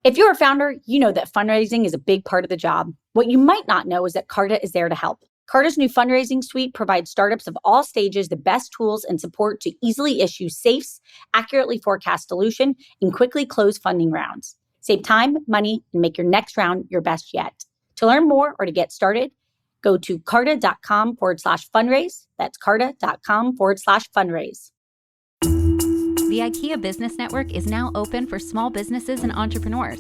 If you're a founder, you know that fundraising is a big part of the job. What you might not know is that Carta is there to help. Carta's new fundraising suite provides startups of all stages the best tools and support to easily issue safes, accurately forecast dilution, and quickly close funding rounds. Save time, money, and make your next round your best yet. To learn more or to get started, go to carta.com/fundraise. That's carta.com/fundraise. The IKEA Business Network is now open for small businesses and entrepreneurs.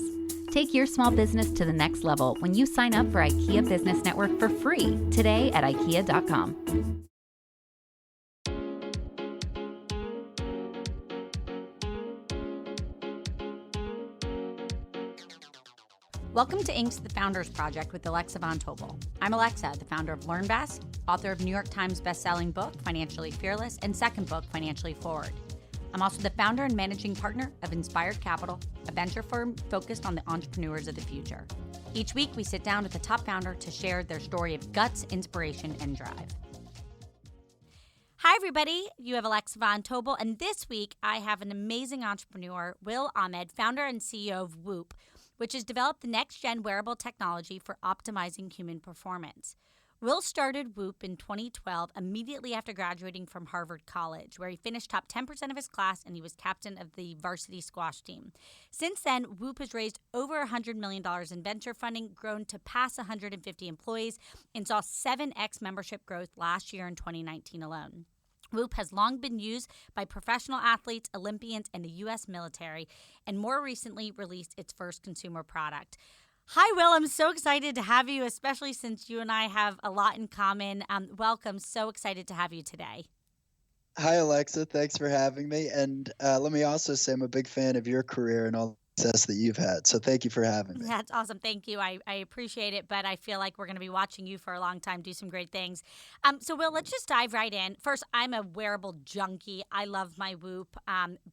Take your small business to the next level when you sign up for IKEA Business Network for free today at IKEA.com. Welcome to Inc.'s The Founders Project with Alexa Von Tobel. I'm Alexa, the founder of LearnVest, author of New York Times bestselling book, Financially Fearless, and second book, Financially Forward. I'm also the founder and managing partner of Inspired Capital, a venture firm focused on the entrepreneurs of the future. Each week, we sit down with the top founder to share their story of guts, inspiration, and drive. Hi, everybody. You have Alexa Von Tobel, and this week, I have an amazing entrepreneur, Will Ahmed, founder and CEO of Whoop, which has developed the next-gen wearable technology for optimizing human performance. Will started Whoop in 2012, immediately after graduating from Harvard College, where he finished top 10% of his class and he was captain of the varsity squash team. Since then, Whoop has raised over $100 million in venture funding, grown to pass 150 employees, and saw 7x membership growth last year in 2019 alone. Whoop has long been used by professional athletes, Olympians, and the U.S. military, and more recently released its first consumer product. Hi, Will. I'm so excited to have you, especially since you and I have a lot in common. Welcome. So excited to have you today. Hi, Alexa. Thanks for having me. And let me also say I'm a big fan of your career and all the success that you've had. So thank you for having me. That's awesome. Thank you. I appreciate it, but I feel like we're going to be watching you for a long time do some great things. So, Will, let's just dive right in. First, I'm a wearable junkie. I love my Whoop.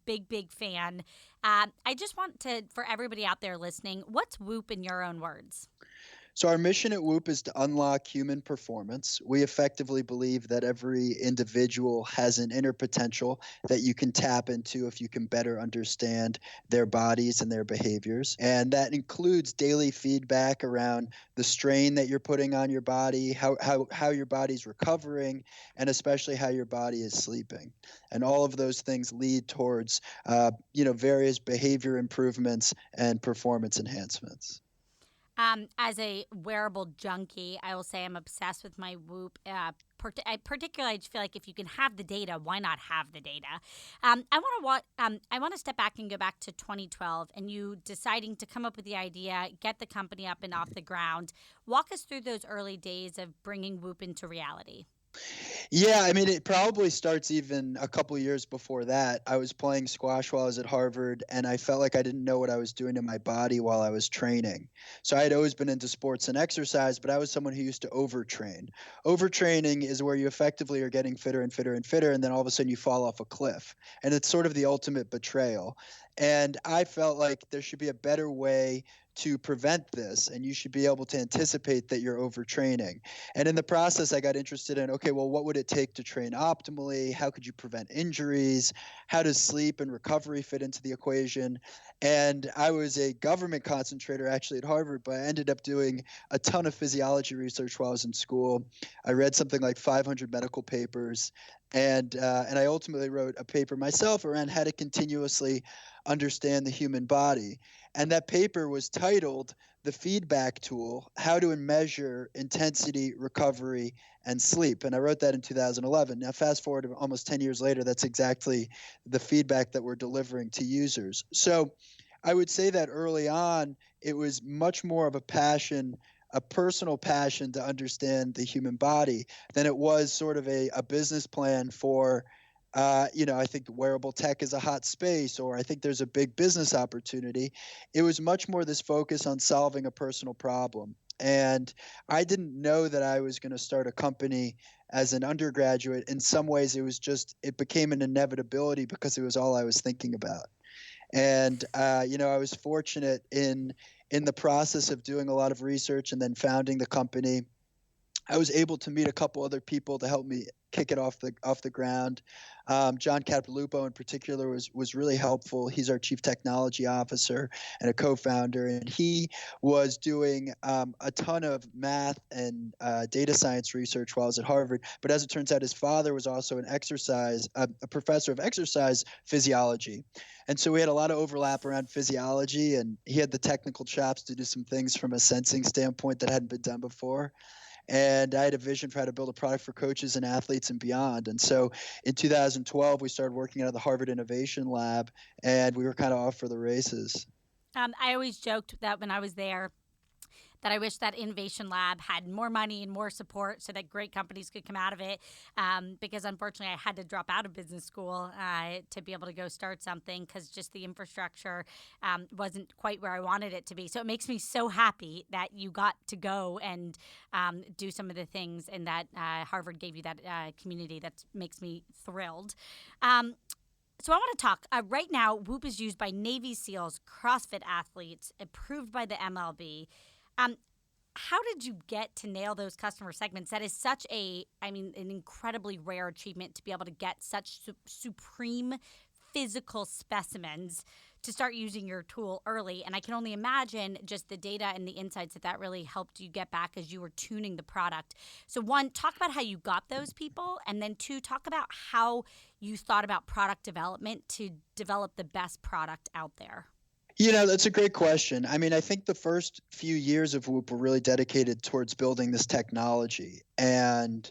Big fan. I just want to, for everybody out there listening, what's Whoop in your own words? So our mission at Whoop is to unlock human performance. We effectively believe that every individual has an inner potential that you can tap into if you can better understand their bodies and their behaviors. And that includes daily feedback around the strain that you're putting on your body, how your body's recovering, and especially how your body is sleeping. And all of those things lead towards various behavior improvements and performance enhancements. As a wearable junkie, I will say I'm obsessed with my Whoop. Particularly, I just feel like if you can have the data, why not have the data? I want to step back and go back to 2012 and you deciding to come up with the idea, get the company up and off the ground. Walk us through those early days of bringing Whoop into reality. Yeah, I mean, it probably starts even a couple years before that. I was playing squash while I was at Harvard, and I felt like I didn't know what I was doing to my body while I was training. So I had always been into sports and exercise, but I was someone who used to overtrain. Overtraining is where you effectively are getting fitter and fitter and fitter, and then all of a sudden you fall off a cliff. And it's sort of the ultimate betrayal. And I felt like there should be a better way to prevent this, and you should be able to anticipate that you're overtraining. And in the process, I got interested in, okay, well, what would it take to train optimally? How could you prevent injuries? How does sleep and recovery fit into the equation? And I was a government concentrator actually at Harvard, but I ended up doing a ton of physiology research while I was in school. I read something like 500 medical papers, and I ultimately wrote a paper myself around how to continuously understand the human body. And that paper was titled The Feedback Tool, How to Measure Intensity, Recovery, and Sleep. And I wrote that in 2011. Now, fast forward almost 10 years later, that's exactly the feedback that we're delivering to users. So I would say that early on, it was much more of a passion, a personal passion to understand the human body than it was sort of a business plan for I think wearable tech is a hot space, or I think there's a big business opportunity. It was much more this focus on solving a personal problem. And I didn't know that I was going to start a company as an undergraduate. In some ways, it became an inevitability because it was all I was thinking about. And, I was fortunate in the process of doing a lot of research and then founding the company. I was able to meet a couple other people to help me kick it off the ground. John Capalupo in particular was really helpful. He's our chief technology officer and a co-founder, and he was doing a ton of math and data science research while I was at Harvard. But as it turns out, his father was also a professor of exercise physiology. And so we had a lot of overlap around physiology, and he had the technical chops to do some things from a sensing standpoint that hadn't been done before. And I had a vision for how to build a product for coaches and athletes and beyond. And so in 2012, we started working out of the Harvard Innovation Lab, and we were kind of off for the races. I always joked that when I was there, that I wish that Innovation Lab had more money and more support so that great companies could come out of it. Because unfortunately, I had to drop out of business school to be able to go start something because just the infrastructure wasn't quite where I wanted it to be. So it makes me so happy that you got to go and do some of the things and that Harvard gave you that community. That makes me thrilled. So I want to talk. Right now, Whoop is used by Navy SEALs, CrossFit athletes, approved by the MLB. How did you get to nail those customer segments? That is such an incredibly rare achievement to be able to get such supreme physical specimens to start using your tool early. And I can only imagine just the data and the insights that really helped you get back as you were tuning the product. So one, talk about how you got those people. And then two, talk about how you thought about product development to develop the best product out there. That's a great question. I mean, I think the first few years of Whoop were really dedicated towards building this technology. And,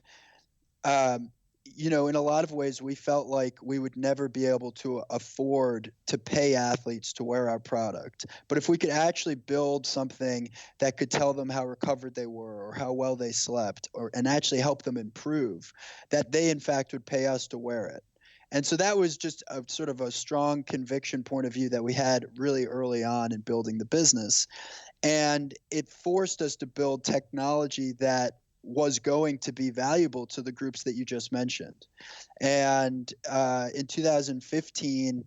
in a lot of ways, we felt like we would never be able to afford to pay athletes to wear our product. But if we could actually build something that could tell them how recovered they were or how well they slept and actually help them improve, that they, in fact, would pay us to wear it. And so that was just a sort of a strong conviction point of view that we had really early on in building the business. And it forced us to build technology that was going to be valuable to the groups that you just mentioned. And in 2015,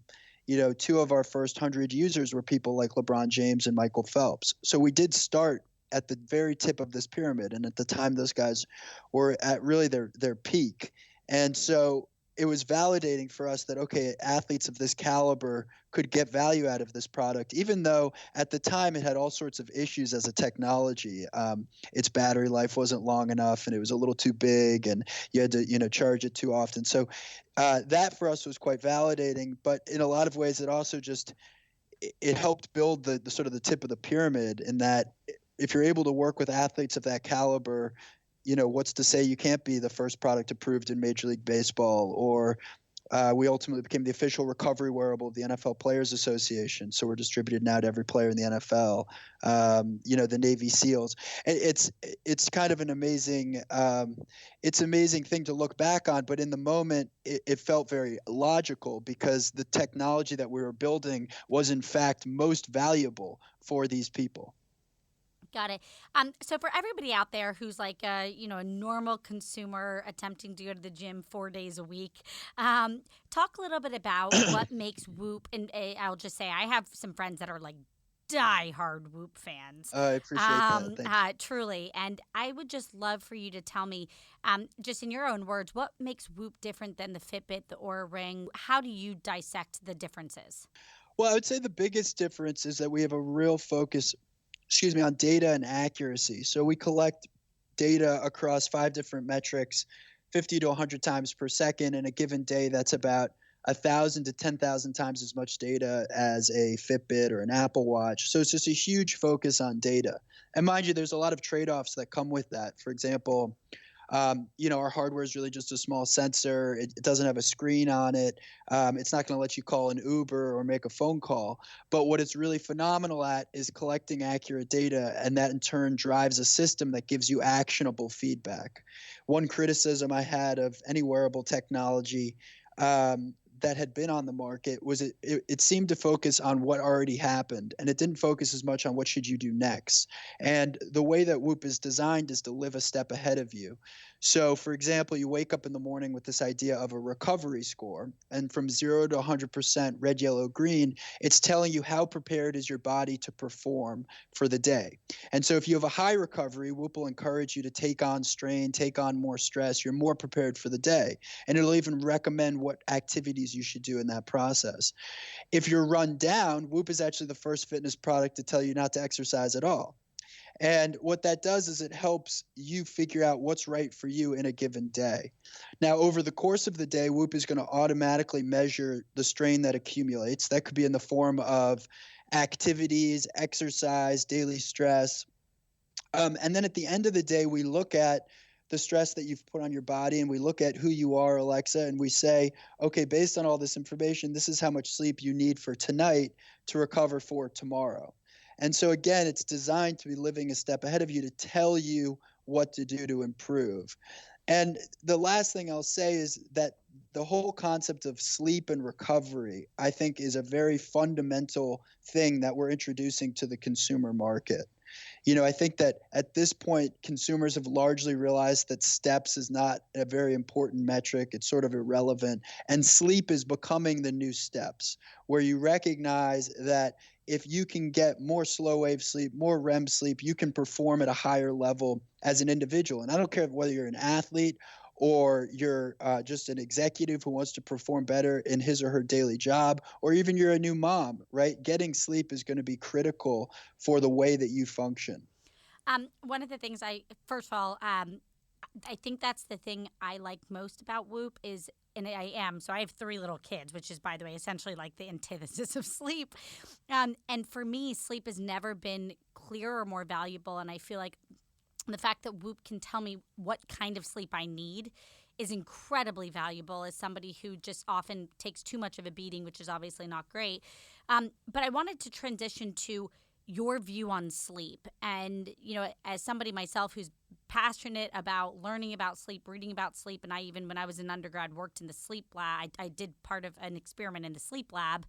two of our first 100 users were people like Lebron James and Michael Phelps. So we did start at the very tip of this pyramid. And at the time, those guys were at really their peak. And so it was validating for us that, okay, athletes of this caliber could get value out of this product, even though at the time it had all sorts of issues as a technology. Its battery life wasn't long enough, and it was a little too big, and you had to, charge it too often. So that for us was quite validating. But in a lot of ways, it also it helped build the sort of the tip of the pyramid, in that if you're able to work with athletes of that caliber, what's to say you can't be the first product approved in Major League Baseball? Or we ultimately became the official recovery wearable of the NFL Players Association. So we're distributed now to every player in the NFL, the Navy SEALs. It's kind of an amazing thing to look back on. But in the moment, it felt very logical because the technology that we were building was, in fact, most valuable for these people. Got it. So for everybody out there who's like a normal consumer attempting to go to the gym 4 days a week, talk a little bit about what makes Whoop. And I'll just say I have some friends that are like die-hard Whoop fans. I appreciate that. Truly. And I would just love for you to tell me, just in your own words, what makes Whoop different than the Fitbit, the Oura Ring? How do you dissect the differences? Well, I would say the biggest difference is that we have a real focus on data and accuracy. So we collect data across 5 different metrics, 50 to 100 times per second. In a given day, that's about 1,000 to 10,000 times as much data as a Fitbit or an Apple Watch. So it's just a huge focus on data. And mind you, there's a lot of trade-offs that come with that. For example, our hardware is really just a small sensor. It doesn't have a screen on it. It's not going to let you call an Uber or make a phone call. But what it's really phenomenal at is collecting accurate data, and that in turn drives a system that gives you actionable feedback. One criticism I had of any wearable technology that had been on the market was it seemed to focus on what already happened, and it didn't focus as much on what should you do next. And the way that Whoop is designed is to live a step ahead of you. So, for example, you wake up in the morning with this idea of a recovery score, and from 0 to 100% red, yellow, green, it's telling you how prepared is your body to perform for the day. And so if you have a high recovery, Whoop will encourage you to take on strain, take on more stress. You're more prepared for the day. And it'll even recommend what activities you should do in that process. If you're run down, Whoop is actually the first fitness product to tell you not to exercise at all. And what that does is it helps you figure out what's right for you in a given day. Now, over the course of the day, Whoop is going to automatically measure the strain that accumulates. That could be in the form of activities, exercise, daily stress. And then at the end of the day, we look at the stress that you've put on your body, and we look at who you are, Alexa, and we say, okay, based on all this information, this is how much sleep you need for tonight to recover for tomorrow. And so again, it's designed to be living a step ahead of you, to tell you what to do to improve. And the last thing I'll say is that the whole concept of sleep and recovery, I think, is a very fundamental thing that we're introducing to the consumer market. I think that at this point, consumers have largely realized that steps is not a very important metric. It's sort of irrelevant. And sleep is becoming the new steps, where you recognize that if you can get more slow wave sleep, more REM sleep, you can perform at a higher level as an individual. And I don't care whether you're an athlete or you're just an executive who wants to perform better in his or her daily job, or even you're a new mom, right? Getting sleep is going to be critical for the way that you function. One of the things first of all, I think that's the thing I like most about Whoop is, and so I have 3 little kids, which is, by the way, essentially like the antithesis of sleep. And for me, sleep has never been clearer or more valuable. And I feel like the fact that Whoop can tell me what kind of sleep I need is incredibly valuable as somebody who just often takes too much of a beating, which is obviously not great. But I wanted to transition to your view on sleep. And, as somebody myself who's passionate about learning about sleep, reading about sleep, and I even, when I was in undergrad, worked in the sleep lab. I did part of an experiment in the sleep lab.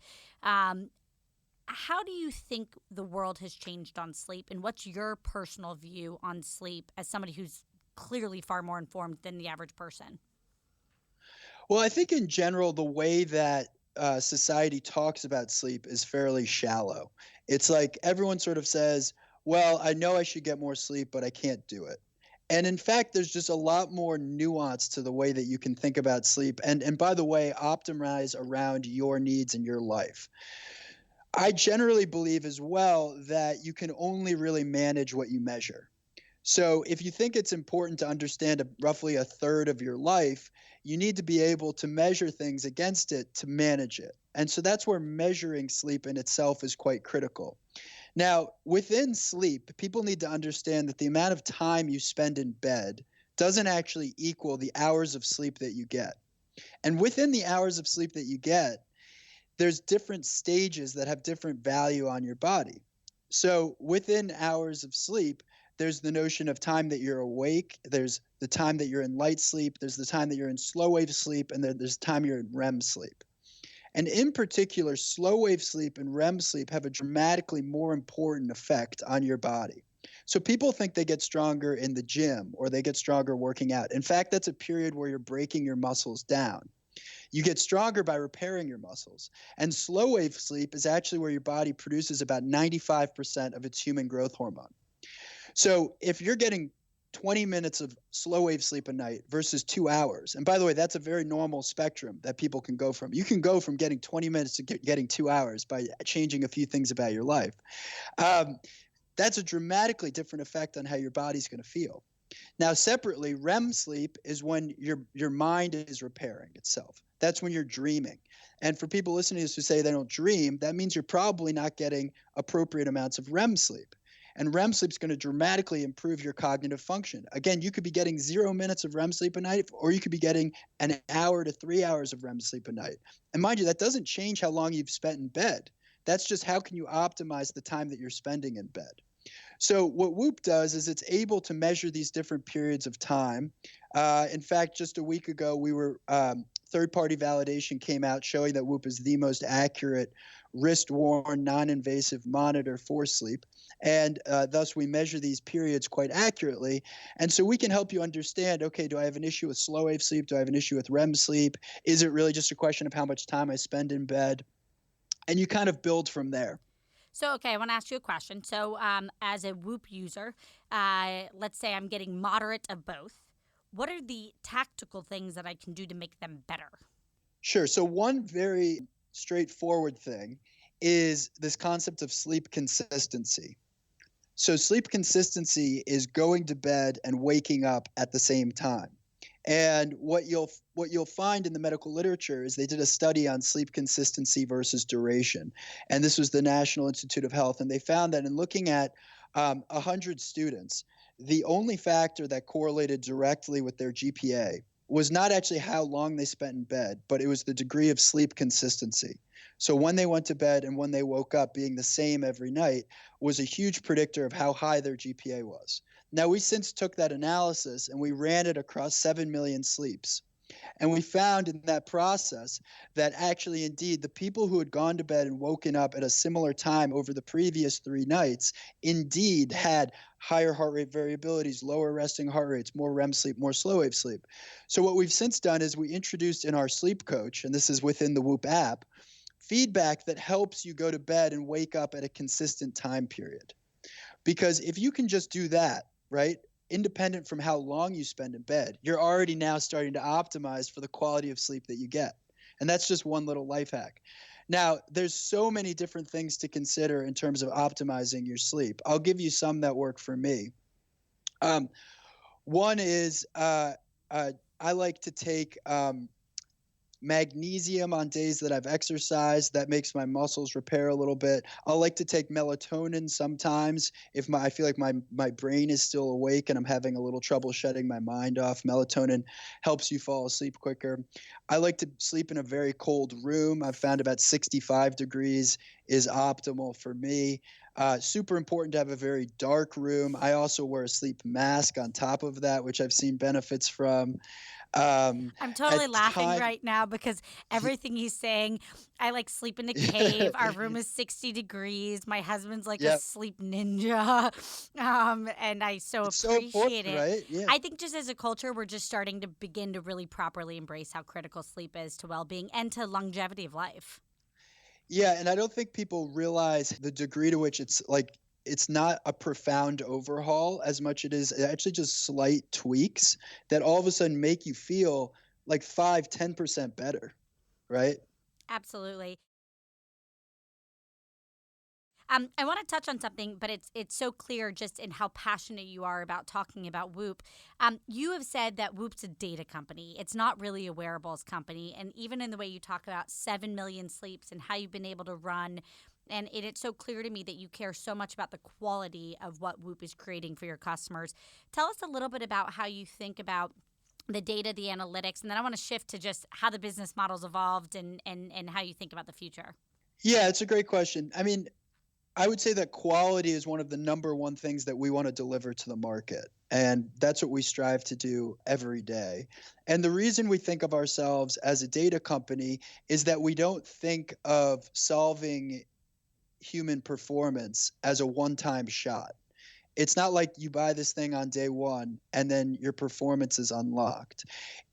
How do you think the world has changed on sleep, and what's your personal view on sleep as somebody who's clearly far more informed than the average person? Well, I think in general, the way that society talks about sleep is fairly shallow. It's like everyone sort of says, well, I know I should get more sleep, but I can't do it. And in fact, there's just a lot more nuance to the way that you can think about sleep. And by the way, optimize around your needs in your life. I generally believe as well that you can only really manage what you measure. So if you think it's important to understand roughly a third of your life, you need to be able to measure things against it to manage it. And so that's where measuring sleep in itself is quite critical. Now, within sleep, people need to understand that the amount of time you spend in bed doesn't actually equal the hours of sleep that you get. And within the hours of sleep that you get, there's different stages that have different value on your body. So within hours of sleep, there's the notion of time that you're awake. There's the time that you're in light sleep. There's the time that you're in slow wave sleep. And there's the time you're in REM sleep. And in particular, slow wave sleep and REM sleep have a dramatically more important effect on your body. So people think they get stronger in the gym or they get stronger working out. In fact, that's a period where you're breaking your muscles down. You get stronger by repairing your muscles. And slow wave sleep is actually where your body produces about 95% of its human growth hormone. So if you're getting 20 minutes of slow wave sleep a night versus 2 hours, and by the way, that's a very normal spectrum that people can go from. You can go from getting 20 minutes to getting 2 hours by changing a few things about your life. That's a dramatically different effect on how your body's going to feel. Now, separately, REM sleep is when your mind is repairing itself. That's when you're dreaming. And for people listening to this who say they don't dream, that means you're probably not getting appropriate amounts of REM sleep. And REM sleep is going to dramatically improve your cognitive function. Again, you could be getting 0 minutes of REM sleep a night, or you could be getting an hour to 3 hours of REM sleep a night. And mind you, that doesn't change how long you've spent in bed. That's just how can you optimize the time that you're spending in bed. So what Whoop does is it's able to measure these different periods of time. In fact, just a week ago, we were third-party validation came out showing that Whoop is the most accurate wrist-worn, non-invasive monitor for sleep. And thus, we measure these periods quite accurately. And so we can help you understand, okay, do I have an issue with slow wave sleep? Do I have an issue with REM sleep? Is it really just a question of how much time I spend in bed? And you kind of build from there. So, okay, I want to ask you a question. So, as a Whoop user, let's say I'm getting moderate of both. What are the tactical things that I can do to make them better? Sure. So one very straightforward thing is this concept of sleep consistency. So sleep consistency is going to bed and waking up at the same time. And what you'll find in the medical literature is they did a study on sleep consistency versus duration. And this was the National Institute of Health. And they found that in looking at 100 students, the only factor that correlated directly with their GPA was not actually how long they spent in bed, but it was the degree of sleep consistency. So when they went to bed and when they woke up being the same every night was a huge predictor of how high their GPA was. Now, we since took that analysis and we ran it across 7 million sleeps. And we found in that process that actually, indeed, the people who had gone to bed and woken up at a similar time over the previous 3 nights indeed had higher heart rate variabilities, lower resting heart rates, more REM sleep, more slow wave sleep. So what we've since done is we introduced in our sleep coach, and this is within the Whoop app, feedback that helps you go to bed and wake up at a consistent time period. Because if you can just do that, right, independent from how long you spend in bed, you're already now starting to optimize for the quality of sleep that you get. And that's just one little life hack. Now, there's so many different things to consider in terms of optimizing your sleep. I'll give you some that work for me. One is I like to take magnesium on days that I've exercised. That makes my muscles repair a little bit. I like to take melatonin sometimes if I feel like my brain is still awake and I'm having a little trouble shutting my mind off. Melatonin helps you fall asleep quicker. I like to sleep in a very cold room. I've found about 65 degrees is optimal for me. Super important to have a very dark room. I also wear a sleep mask on top of that, which I've seen benefits from. I'm totally laughing right now because everything he's saying, I like sleep in a cave. Our room is 60 degrees. My husband's like a sleep ninja. And I so appreciate it. Right? Yeah. I think just as a culture, we're just starting to begin to really properly embrace how critical sleep is to well-being and to longevity of life. Yeah, and I don't think people realize the degree to which it's not a profound overhaul as much it is actually just slight tweaks that all of a sudden make you feel like 5-10% better, right? Absolutely. I want to touch on something, but it's so clear just in how passionate you are about talking about Whoop. You have said that Whoop's a data company. It's not really a wearables company. And even in the way you talk about 7 million sleeps and how you've been able to run, and it's so clear to me that you care so much about the quality of what Whoop is creating for your customers. Tell us a little bit about how you think about the data, the analytics, and then I want to shift to just how the business model's evolved and how you think about the future. Yeah, it's a great question. I mean, I would say that quality is one of the number one things that we want to deliver to the market. And that's what we strive to do every day. And the reason we think of ourselves as a data company is that we don't think of solving human performance as a one-time shot. It's not like you buy this thing on day one and then your performance is unlocked.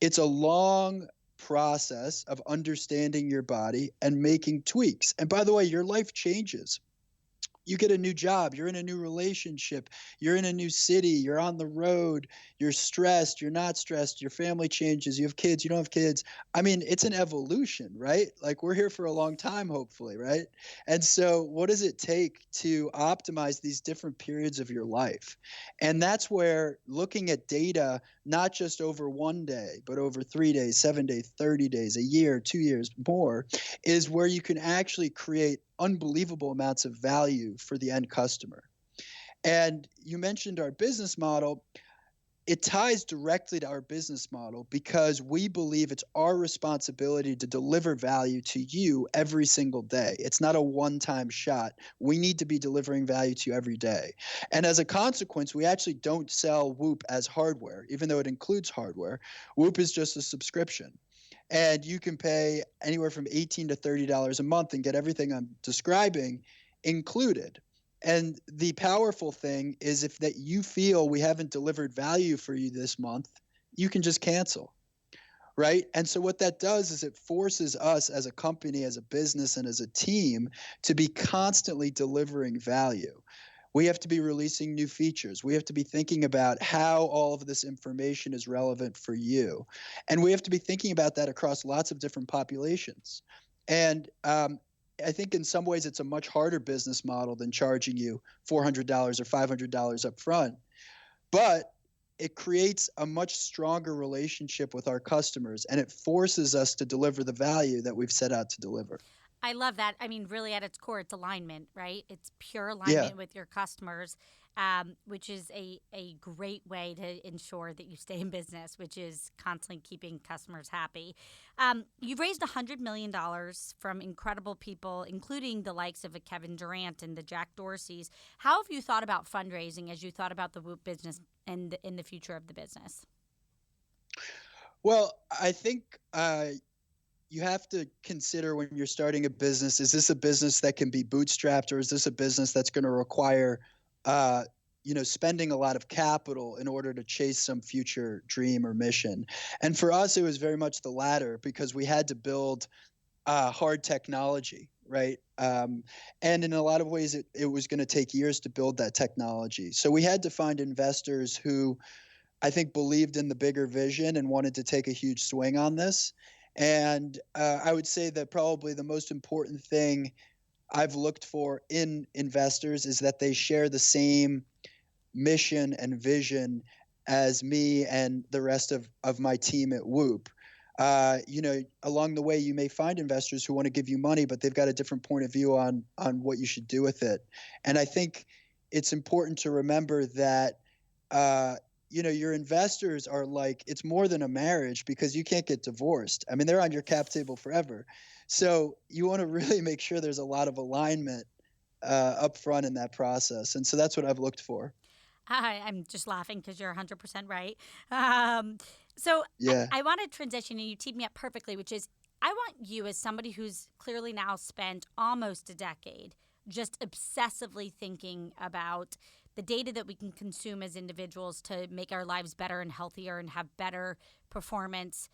It's a long process of understanding your body and making tweaks. And by the way, your life changes. You get a new job, you're in a new relationship, you're in a new city, you're on the road, you're stressed, you're not stressed, your family changes, you have kids, you don't have kids. I mean, it's an evolution, right? Like we're here for a long time, hopefully, right? And so what does it take to optimize these different periods of your life? And that's where looking at data, not just over one day, but over 3 days, 7 days, 30 days, a year, 2 years, more, is where you can actually create unbelievable amounts of value for the end customer. And you mentioned our business model. It ties directly to our business model because we believe it's our responsibility to deliver value to you every single day. It's not a one-time shot. We need to be delivering value to you every day. And as a consequence, we actually don't sell Whoop as hardware, even though it includes hardware. Whoop is just a subscription. And you can pay anywhere from $18 to $30 a month and get everything I'm describing included. And the powerful thing is if that you feel we haven't delivered value for you this month, you can just cancel. Right. And so what that does is it forces us as a company, as a business, and as a team to be constantly delivering value. We have to be releasing new features. We have to be thinking about how all of this information is relevant for you. And we have to be thinking about that across lots of different populations. And I think in some ways it's a much harder business model than charging you $400 or $500 up front. But it creates a much stronger relationship with our customers, and it forces us to deliver the value that we've set out to deliver. I love that. I mean, really at its core, it's alignment, right? It's pure Yeah. alignment with your customers, which is a great way to ensure that you stay in business, which is constantly keeping customers happy. You've raised $100 million from incredible people, including the likes of a Kevin Durant and the Jack Dorseys. How have you thought about fundraising as you thought about the Whoop business and in the future of the business? Well, I think you have to consider when you're starting a business, is this a business that can be bootstrapped, or is this a business that's going to require spending a lot of capital in order to chase some future dream or mission? And for us, it was very much the latter, because we had to build hard technology, right? And in a lot of ways, it was going to take years to build that technology. So we had to find investors who I think believed in the bigger vision and wanted to take a huge swing on this. And I would say that probably the most important thing I've looked for in investors is that they share the same mission and vision as me and the rest of my team at Whoop. Along the way, you may find investors who want to give you money, but they've got a different point of view on what you should do with it. And I think it's important to remember that your investors are like, it's more than a marriage, because you can't get divorced. I mean, they're on your cap table forever. So you want to really make sure there's a lot of alignment up front in that process. And so that's what I've looked for. I'm just laughing because you're 100% right. So Yeah. I want to transition, and you teed me up perfectly, which is I want you, as somebody who's clearly now spent almost a decade just obsessively thinking about the data that we can consume as individuals to make our lives better and healthier and have better performance.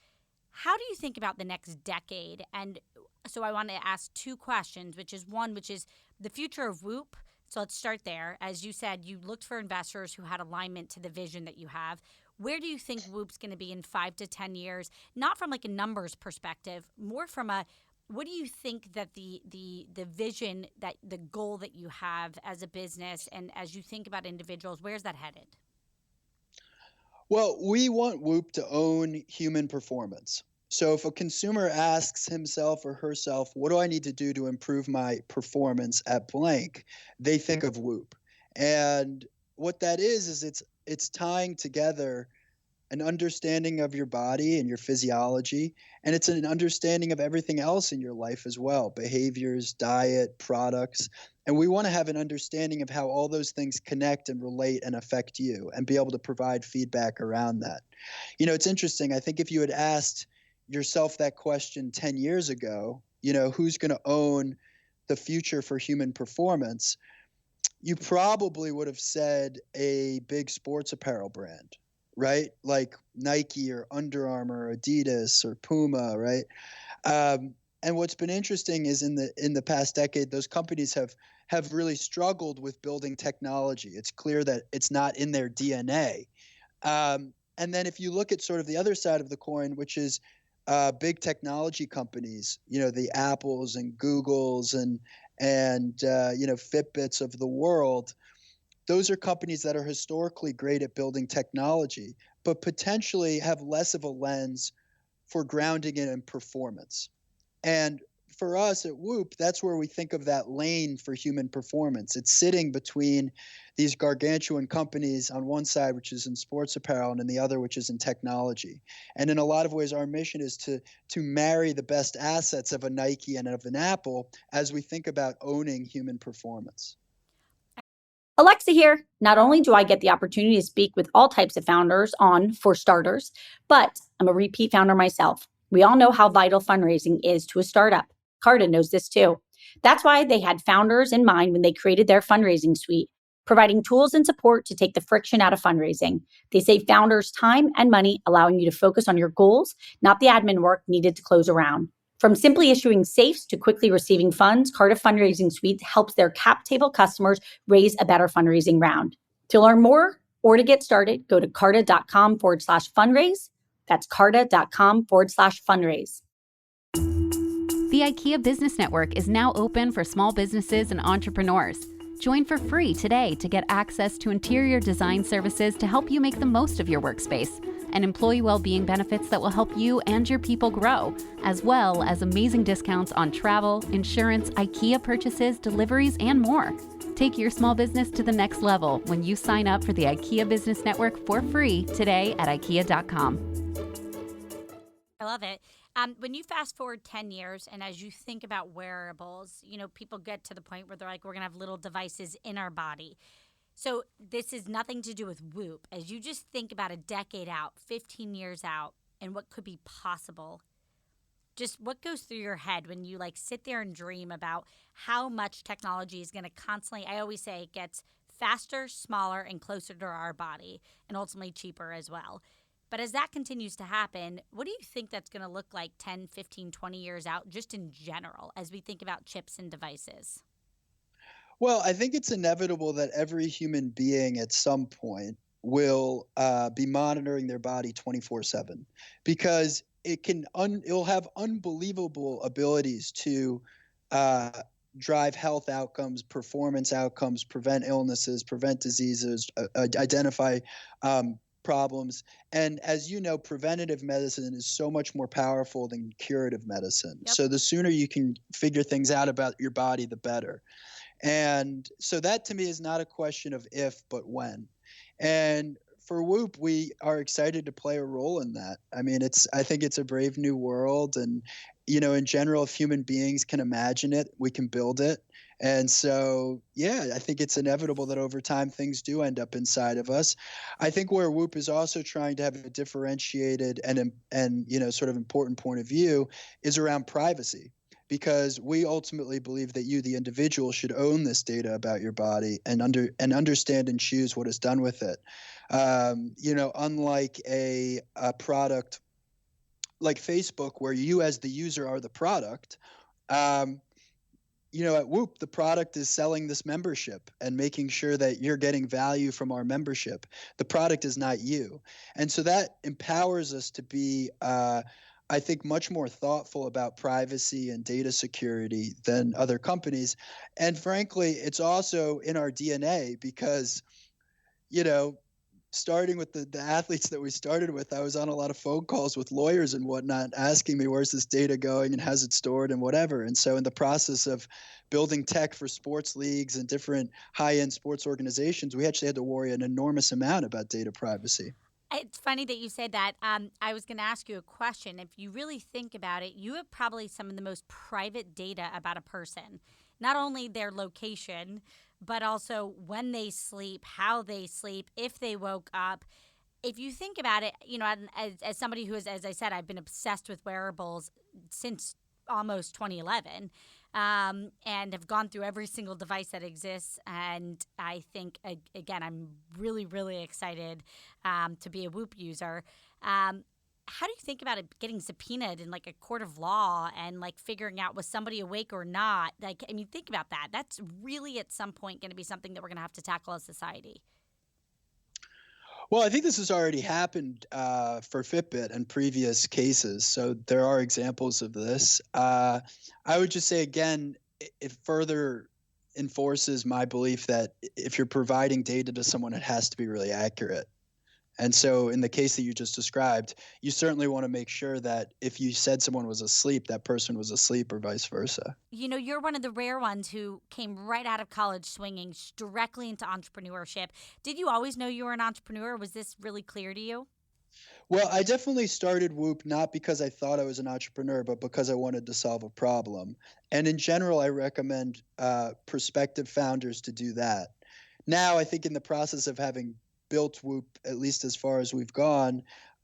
How do you think about the next decade? And so I want to ask two questions, which is one, which is the future of Whoop. So let's start there. As you said, you looked for investors who had alignment to the vision that you have. Where do you think Whoop's going to be in 5 to 10 years? Not from like a numbers perspective, more from a what do you think that the vision, that the goal that you have as a business and as you think about individuals, where's that headed? Well, we want Whoop to own human performance. So if a consumer asks himself or herself, what do I need to do to improve my performance at blank? They think of Whoop. And what that is it's tying together an understanding of your body and your physiology, and it's an understanding of everything else in your life as well, behaviors, diet, products. And we want to have an understanding of how all those things connect and relate and affect you, and be able to provide feedback around that. It's interesting. I think if you had asked yourself that question 10 years ago, who's going to own the future for human performance, you probably would have said a big sports apparel brand, right? Like Nike or Under Armour, or Adidas or Puma, right? And what's been interesting is in the past decade, those companies have really struggled with building technology. It's clear that it's not in their DNA. And then if you look at sort of the other side of the coin, which is big technology companies, the Apples and Googles and Fitbits of the world, those are companies that are historically great at building technology, but potentially have less of a lens for grounding it in performance. And for us at Whoop, that's where we think of that lane for human performance. It's sitting between these gargantuan companies on one side, which is in sports apparel, and in the other, which is in technology. And in a lot of ways, our mission is to marry the best assets of a Nike and of an Apple as we think about owning human performance. Alexa here. Not only do I get the opportunity to speak with all types of founders on For Starters, but I'm a repeat founder myself. We all know how vital fundraising is to a startup. Carta knows this too. That's why they had founders in mind when they created their fundraising suite, providing tools and support to take the friction out of fundraising. They save founders time and money, allowing you to focus on your goals, not the admin work needed to close a round. From simply issuing safes to quickly receiving funds, Carta Fundraising Suite helps their cap table customers raise a better fundraising round. To learn more or to get started, go to carta.com/fundraise. That's carta.com/fundraise. The IKEA Business Network is now open for small businesses and entrepreneurs. Join for free today to get access to interior design services to help you make the most of your workspace, and employee well-being benefits that will help you and your people grow, as well as amazing discounts on travel, insurance, IKEA purchases, deliveries, and more. Take your small business to the next level when you sign up for the IKEA Business Network for free today at IKEA.com. I love it. When you fast forward 10 years and as you think about wearables, people get to the point where they're like, we're going to have little devices in our body. So this is nothing to do with Whoop. As you just think about a decade out, 15 years out, and what could be possible, just what goes through your head when you sit there and dream about how much technology is going to constantly, I always say it gets faster, smaller, and closer to our body, and ultimately cheaper as well. But as that continues to happen, what do you think that's going to look like 10, 15, 20 years out, just in general, as we think about chips and devices? Well, I think it's inevitable that every human being at some point will be monitoring their body 24/7, because it'll have unbelievable abilities to drive health outcomes, performance outcomes, prevent illnesses, prevent diseases, identify problems. And as you know, preventative medicine is so much more powerful than curative medicine. Yep. So the sooner you can figure things out about your body, the better. And so that to me is not a question of if, but when. And for Whoop, we are excited to play a role in that. I mean, I think it's a brave new world. And, in general, if human beings can imagine it, we can build it. And so, yeah, I think it's inevitable that over time things do end up inside of us. I think where Whoop is also trying to have a differentiated and sort of important point of view is around privacy, because we ultimately believe that you, the individual, should own this data about your body and understand and choose what is done with it. Unlike a product like Facebook, where you as the user are the product, at Whoop, the product is selling this membership and making sure that you're getting value from our membership. The product is not you. And so that empowers us to be, I think, much more thoughtful about privacy and data security than other companies. And frankly, it's also in our DNA because, starting with the athletes that we started with, I was on a lot of phone calls with lawyers and whatnot, asking me, where's this data going and how's it stored and whatever. And so in the process of building tech for sports leagues and different high-end sports organizations, we actually had to worry an enormous amount about data privacy. It's funny that you said that. I was going to ask you a question. If you really think about it, you have probably some of the most private data about a person, not only their location, but also when they sleep, how they sleep, if they woke up. If you think about it, as somebody who is, as I said, I've been obsessed with wearables since almost 2011. And have gone through every single device that exists. And I think, again, I'm really, really excited to be a Whoop user. How do you think about it getting subpoenaed in a court of law and figuring out was somebody awake or not? Think about that. That's really at some point going to be something that we're going to have to tackle as society. Well, I think this has already happened for Fitbit in previous cases. So there are examples of this. I would just say, again, it further enforces my belief that if you're providing data to someone, it has to be really accurate. And so in the case that you just described, you certainly want to make sure that if you said someone was asleep, that person was asleep or vice versa. You're one of the rare ones who came right out of college swinging directly into entrepreneurship. Did you always know you were an entrepreneur? Was this really clear to you? Well, I definitely started Whoop not because I thought I was an entrepreneur, but because I wanted to solve a problem. And in general, I recommend prospective founders to do that. Now, I think in the process of having built Whoop, at least as far as we've gone,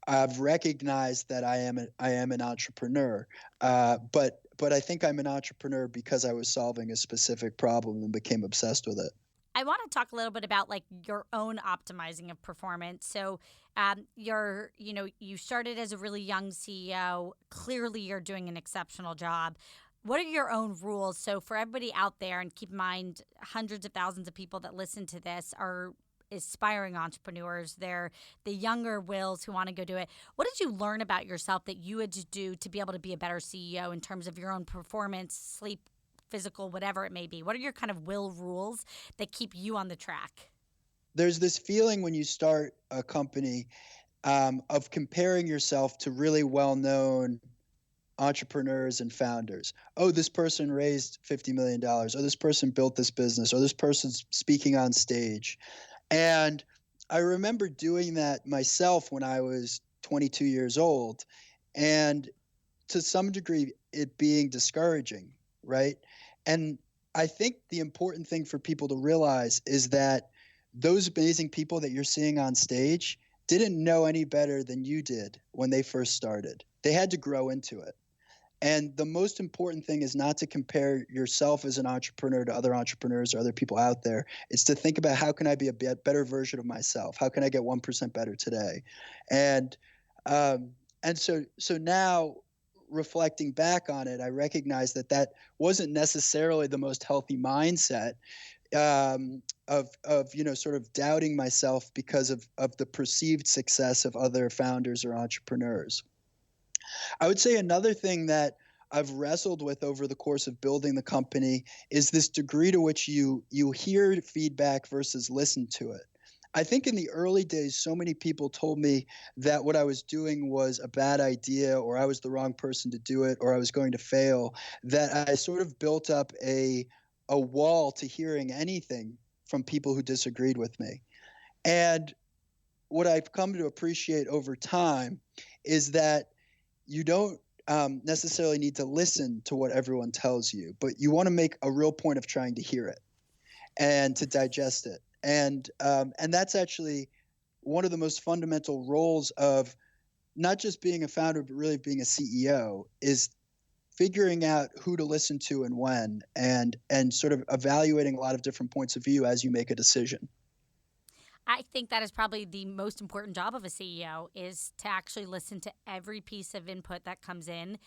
I've recognized that I am an entrepreneur, but I think I'm an entrepreneur because I was solving a specific problem and became obsessed with it. I want to talk a little bit about like your own optimizing of performance. So, you started as a really young CEO. Clearly, you're doing an exceptional job. What are your own rules? So, for everybody out there, and keep in mind, hundreds of thousands of people that listen to this are aspiring entrepreneurs. They're the younger Wills who want to go do it. What did you learn about yourself that you had to do to be able to be a better CEO in terms of your own performance, sleep, physical, whatever it may be? What are your kind of will rules that keep you on the track? There's this feeling when you start a company of comparing yourself to really well-known entrepreneurs and founders. Oh, this person raised $50 million. Oh, this person built this business. Or this person's speaking on stage. And I remember doing that myself when I was 22 years old, and to some degree, it being discouraging, right? And I think the important thing for people to realize is that those amazing people that you're seeing on stage didn't know any better than you did when they first started. They had to grow into it. And the most important thing is not to compare yourself as an entrepreneur to other entrepreneurs or other people out there. It's to think about, how can I be a better version of myself? How can I get 1% better today? And um, so now, reflecting back on it, I recognize that wasn't necessarily the most healthy mindset, of sort of doubting myself because of the perceived success of other founders or entrepreneurs. I would say another thing that I've wrestled with over the course of building the company is this degree to which you hear feedback versus listen to it. I think in the early days, so many people told me that what I was doing was a bad idea, or I was the wrong person to do it, or I was going to fail, that I sort of built up a wall to hearing anything from people who disagreed with me. And what I've come to appreciate over time is that you don't necessarily need to listen to what everyone tells you, but you want to make a real point of trying to hear it and to digest it. And that's actually one of the most fundamental roles of not just being a founder, but really being a CEO, is figuring out who to listen to and when, and sort of evaluating a lot of different points of view as you make a decision. I think that is probably the most important job of a CEO, is to actually listen to every piece of input that comes in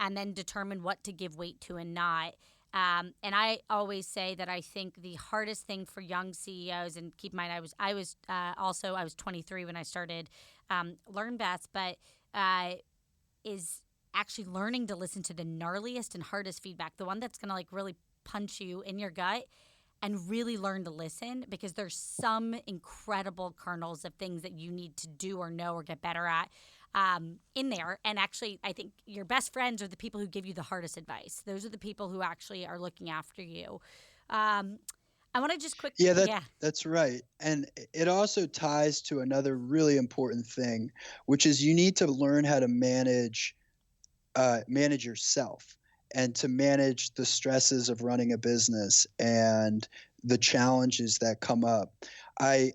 and then determine what to give weight to and not. And I always say that I think the hardest thing for young CEOs, and keep in mind I was 23 when I started LearnBest, but is actually learning to listen to the gnarliest and hardest feedback, the one that's going to like really punch you in your gut, and really learn to listen, because there's some incredible kernels of things that you need to do or know or get better at in there. And actually, I think your best friends are the people who give you the hardest advice. Those are the people who actually are looking after you. I want to just quick. That's right. And it also ties to another really important thing, which is you need to learn how to manage yourself, and to manage the stresses of running a business and the challenges that come up. I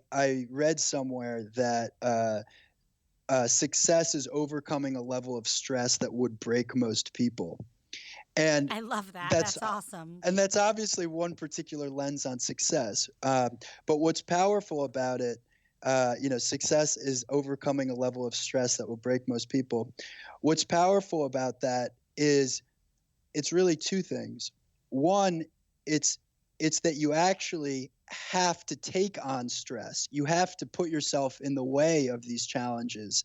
read somewhere that success is overcoming a level of stress that would break most people. And I love that. That's awesome. And that's obviously one particular lens on success. But what's powerful about it, success is overcoming a level of stress that will break most people. What's powerful about that is it's really two things. One, it's that you actually have to take on stress. You have to put yourself in the way of these challenges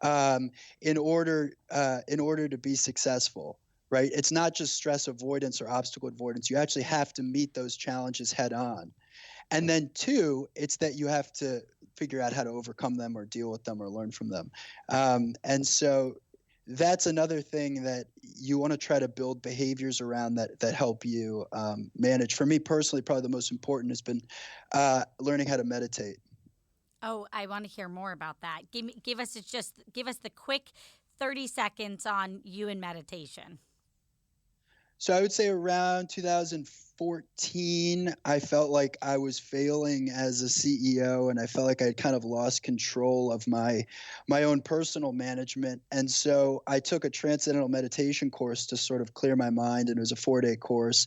in order to be successful, right? It's not just stress avoidance or obstacle avoidance. You actually have to meet those challenges head on. And then two, it's that you have to figure out how to overcome them or deal with them or learn from them. And so that's another thing that you want to try to build behaviors around that help you manage. For me personally, probably the most important has been learning how to meditate. Oh, I want to hear more about that. Give us the quick 30 seconds on you and meditation. So I would say around 2014, I felt like I was failing as a CEO, and I felt like I had kind of lost control of my own personal management. And so I took a transcendental meditation course to sort of clear my mind, and it was a 4-day course.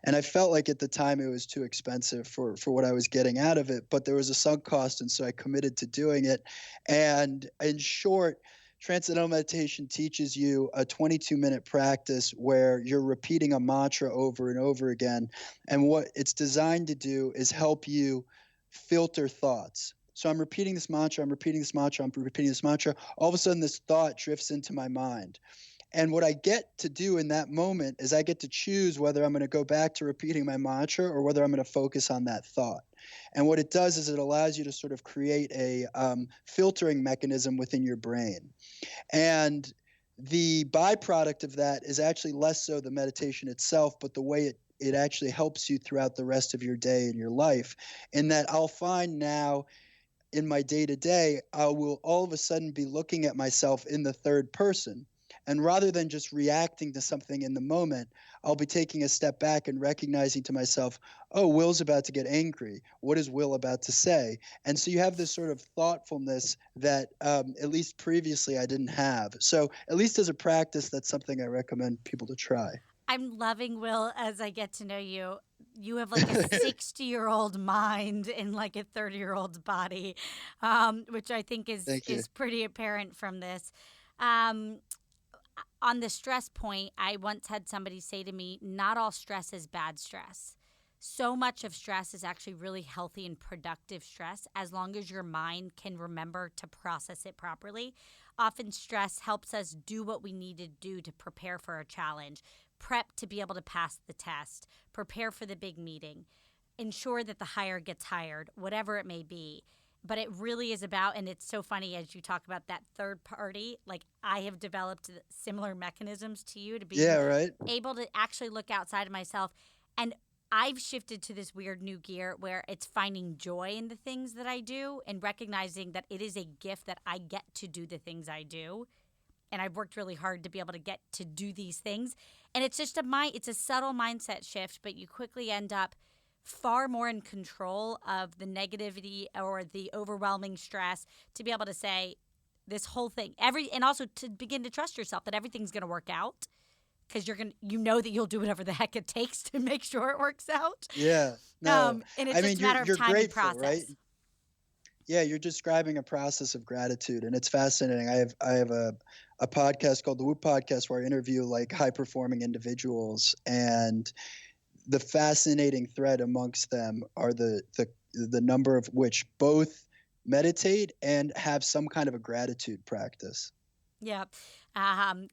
And I felt like at the time it was too expensive for what I was getting out of it, but there was a sunk cost, and so I committed to doing it. And in short, Transcendental meditation teaches you a 22-minute practice where you're repeating a mantra over and over again. And what it's designed to do is help you filter thoughts. So I'm repeating this mantra, I'm repeating this mantra, I'm repeating this mantra. All of a sudden, this thought drifts into my mind. And what I get to do in that moment is I get to choose whether I'm going to go back to repeating my mantra or whether I'm going to focus on that thought. And what it does is it allows you to sort of create a filtering mechanism within your brain. And the byproduct of that is actually less so the meditation itself, but the way it actually helps you throughout the rest of your day and your life. In that I'll find now in my day-to-day, I will all of a sudden be looking at myself in the third person. And rather than just reacting to something in the moment, I'll be taking a step back and recognizing to myself, oh, Will's about to get angry. What is Will about to say? And so you have this sort of thoughtfulness that at least previously I didn't have. So at least as a practice, that's something I recommend people to try. I'm loving Will as I get to know you. You have like a 60-year-old mind in like a 30-year-old's body, which I think is pretty apparent from this. On the stress point, I once had somebody say to me, not all stress is bad stress. So much of stress is actually really healthy and productive stress as long as your mind can remember to process it properly. Often stress helps us do what we need to do to prepare for a challenge, prep to be able to pass the test, prepare for the big meeting, ensure that the hire gets hired, whatever it may be. But it really is about, and it's so funny as you talk about that third party, like I have developed similar mechanisms to you to be able to actually look outside of myself. And I've shifted to this weird new gear where it's finding joy in the things that I do and recognizing that it is a gift that I get to do the things I do. And I've worked really hard to be able to get to do these things. And it's just it's a subtle mindset shift, but you quickly end up far more in control of the negativity or the overwhelming stress to be able to say this whole thing and also to begin to trust yourself that everything's going to work out because you know that you'll do whatever the heck it takes to make sure it works out. Yeah. No. And it's just a matter of time grateful, and process. Right? Yeah, you're describing a process of gratitude, and it's fascinating. I have a podcast called the Whoop Podcast where I interview like high performing individuals, and the fascinating thread amongst them are the number of which both meditate and have some kind of a gratitude practice. Yeah.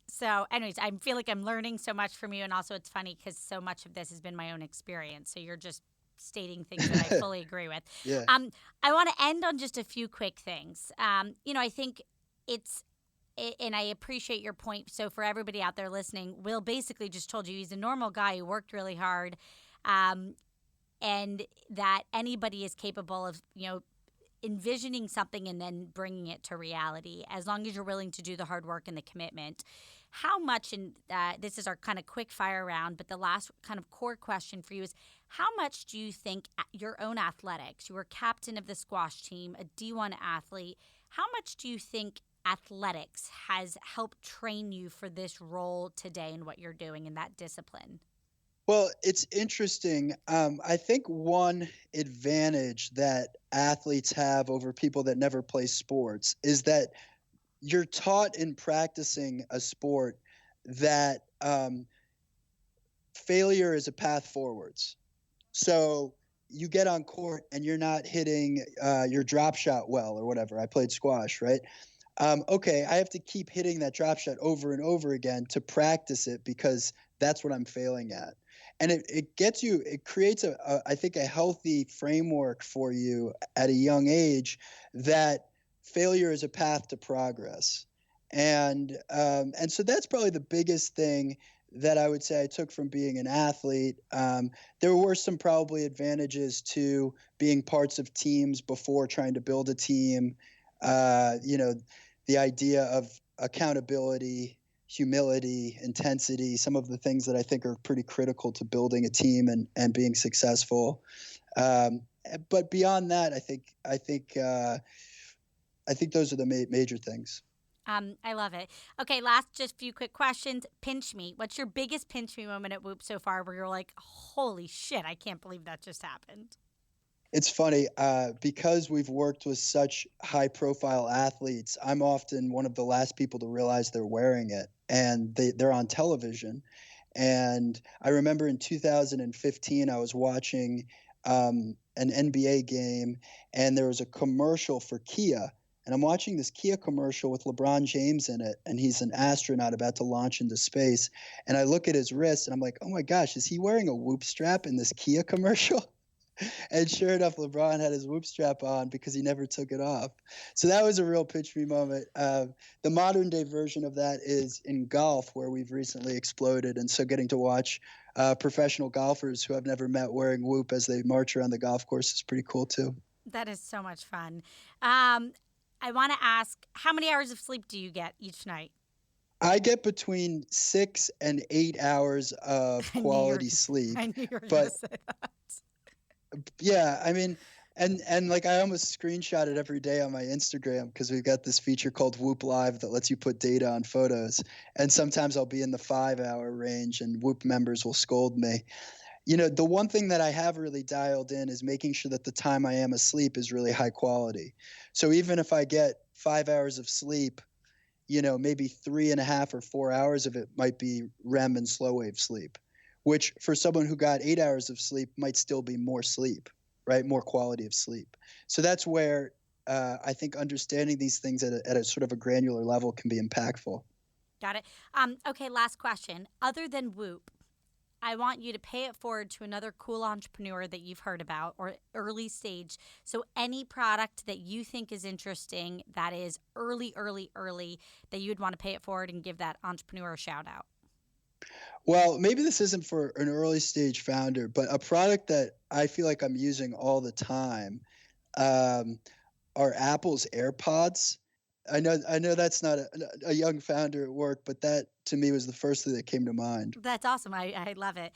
So anyways, I feel like I'm learning so much from you. And also it's funny because so much of this has been my own experience. So you're just stating things that I fully agree with. Yeah. I want to end on just a few quick things. I think and I appreciate your point. So for everybody out there listening, Will basically just told you he's a normal guy who worked really hard, and that anybody is capable of, envisioning something and then bringing it to reality as long as you're willing to do the hard work and the commitment. How much, and this is our kind of quick fire round, but the last kind of core question for you is how much do you think your own athletics, you were captain of the squash team, a D1 athlete, how much do you think athletics has helped train you for this role today and what you're doing in that discipline? Well, it's interesting. I think one advantage that athletes have over people that never play sports is that you're taught in practicing a sport that failure is a path forwards. So you get on court and you're not hitting your drop shot well or whatever. I played squash, right? Okay, I have to keep hitting that drop shot over and over again to practice it because that's what I'm failing at. And it creates I think a healthy framework for you at a young age that failure is a path to progress. And so that's probably the biggest thing that I would say I took from being an athlete. There were some probably advantages to being parts of teams before trying to build a team. The idea of accountability, humility, intensity, some of the things that I think are pretty critical to building a team and being successful. But beyond that, I think those are the major things. I love it. Okay, last just few quick questions. Pinch me. What's your biggest pinch me moment at Whoop so far where you're like, holy shit, I can't believe that just happened? It's funny because we've worked with such high-profile athletes. I'm often one of the last people to realize they're wearing it, and they're on television. And I remember in 2015, I was watching an NBA game, and there was a commercial for Kia. And I'm watching this Kia commercial with LeBron James in it, and he's an astronaut about to launch into space. And I look at his wrist, and I'm like, oh my gosh, is he wearing a Whoop strap in this Kia commercial? And sure enough, LeBron had his Whoop strap on because he never took it off. So that was a real pinch me moment. The modern day version of that is in golf, where we've recently exploded. And so getting to watch professional golfers who I've never met wearing Whoop as they march around the golf course is pretty cool too. That is so much fun. I want to ask, how many hours of sleep do you get each night? I get between 6 and 8 hours of quality sleep. I knew you were going to say that. Yeah, I mean, and like I almost screenshot it every day on my Instagram because we've got this feature called Whoop Live that lets you put data on photos. And sometimes I'll be in the 5-hour range and Whoop members will scold me. You know, the one thing that I have really dialed in is making sure that the time I am asleep is really high quality. So even if I get 5 hours of sleep, you know, maybe 3.5 or 4 hours of it might be REM and slow wave sleep, which for someone who got 8 hours of sleep might still be more sleep, right? More quality of sleep. So that's where I think understanding these things at a sort of a granular level can be impactful. Got it. Okay, last question. Other than Whoop, I want you to pay it forward to another cool entrepreneur that you've heard about or early stage. So any product that you think is interesting that is early, that you would want to pay it forward and give that entrepreneur a shout out. Well, maybe this isn't for an early stage founder, but a product that I feel like I'm using all the time are Apple's AirPods. I know that's not a young founder at work, but that to me was the first thing that came to mind. That's awesome. I love it.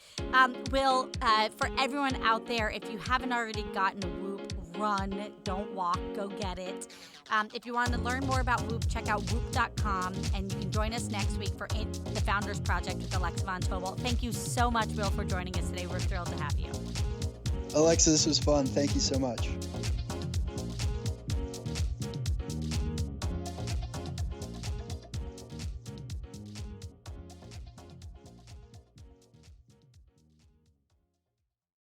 Will, for everyone out there, if you haven't already gotten a Whoop, run, don't walk, go get it. If you want to learn more about Whoop, check out whoop.com, and you can join us next week for the Founders Project with Alexa Von Tobel. Thank you so much, Will, for joining us today. We're thrilled to have you. Alexa, this was fun. Thank you so much.